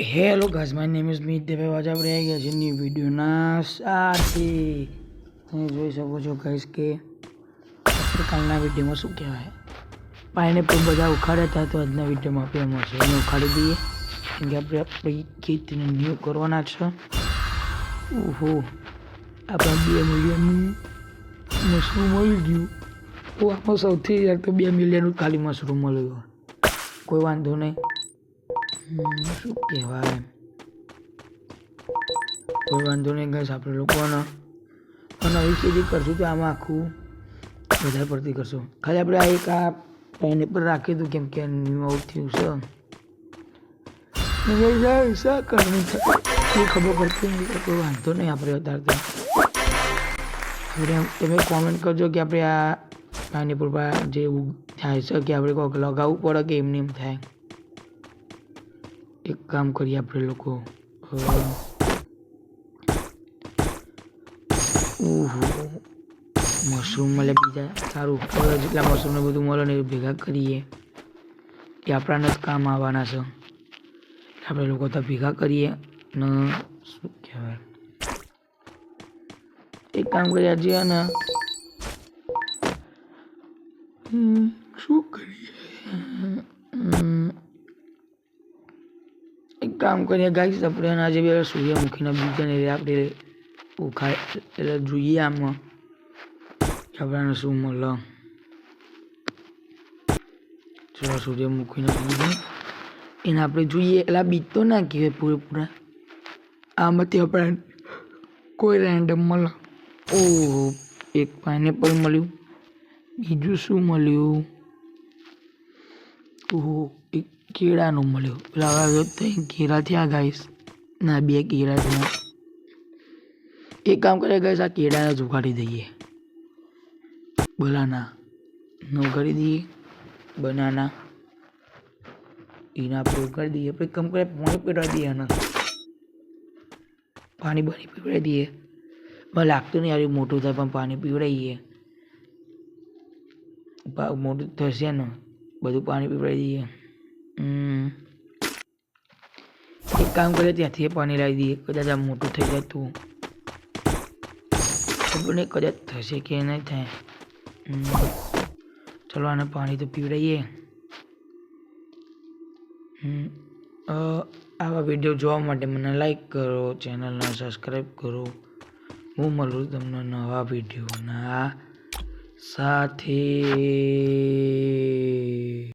Hello guys, my name is Meet Devevaj. આપણે આવી ગયા છે ન્યૂ વિડીયોના સાથે. તમે જોઈ શકો છો ગાઈસ કે આપણે કાલના વિડીયોમાં શું કહેવાય પાઇનેપલ બધા ઉખાડ્યા હતા, તો આજના વિડીયોમાં આપણે મશરૂમ ઉખાડી દઈએ કેમ કે આપણે આપણી ખેતીને ન્યૂ કરવાના છે. ઓહો, આપણે 2 મિલિયનનું મશરૂમ મળી ગયું. આમાં સૌથી યાર તો 2 મિલિયનનું ખાલી મશરૂમ મળ્યું. કોઈ વાંધો નહીં. શું કહેવાય, કોઈ વાંધો નહીં ગાઈસ. આપણે લોકોને નવી ખેતી કરશું તો આમાં આખું વધારે પડતી કરશું. ખાલી આપણે આ એક આ પાઇનેપલ રાખી દઉં કેમ કે ન્યૂ આઉટ થયું છે. કરવું એ ખબર પડતી નહીં, કોઈ વાંધો નહીં. આપણે અત્યારે તમે કોમેન્ટ કરજો કે આપણે આ પાઇનેપલ પર જે થાય છે કે આપણે કોઈક લગાવવું પડે કે એમને એમ થાય. એક કામ કરીએ આપણે લોકો, મશરૂમ મળે બીજા સારું, જેટલા મશરૂમને બધું મળે ને એ ભેગા કરીએ, એ આપણાને જ કામ આવવાના છે. આપણે લોકો તો ભેગા કરીએ ને શું કહેવાય, એક કામ કરીએ આજે ને શું કરીએ, એક કામ કરીએ ગાઈસ. આપણે આજે બે સૂર્યમુખીના બીજાને આપણે એટલે જોઈએ આમાં આપણને શું મળે. ચલો સૂર્યમુખીના બીજ એને આપણે જોઈએ. એટલે બીજ તો ના કહેવાય પૂરેપૂરા, આમાંથી આપણે કોઈ રેન્ડમ મળે. ઓહો, એક પાઇનેપલ મળ્યું. બીજું શું મળ્યું? ઓહો, એક કેળાનું મળ્યું. પેલા હવે કેળા થયા ગાઈસ, ના 2 કેળા થયા. એક કામ કરે ગાઈસ, આ કેળાને જ ઉગાડી દઈએ. બનાના ઉગાડી દઈએ, બનાના એને આપણે ઉગાડી દઈએ. આપણે કામ કરે પાણી પીવડાવી દઈએ ને, પાણી પીવડાવી દઈએ. મને લાગતું નહીં યાર મોટું થાય, પણ પાણી પીવડાવીએ મોટું થશે ને, બધું પાણી પીવડાવી દઈએ. એક કામ કરીએ ત્યાંથી પાણી લાવી દઈએ, કદાચ આ મોટું થઈ જાય તો ખબર નહીં કદાચ થશે કે નહીં થાય. ચલો આને પાણી તો પીવડાવીએ. આવા વિડીયો જોવા માટે મને લાઈક કરો, ચેનલને સબસ્ક્રાઈબ કરો. હું મળું તમને નવા વિડીયોના સાથે.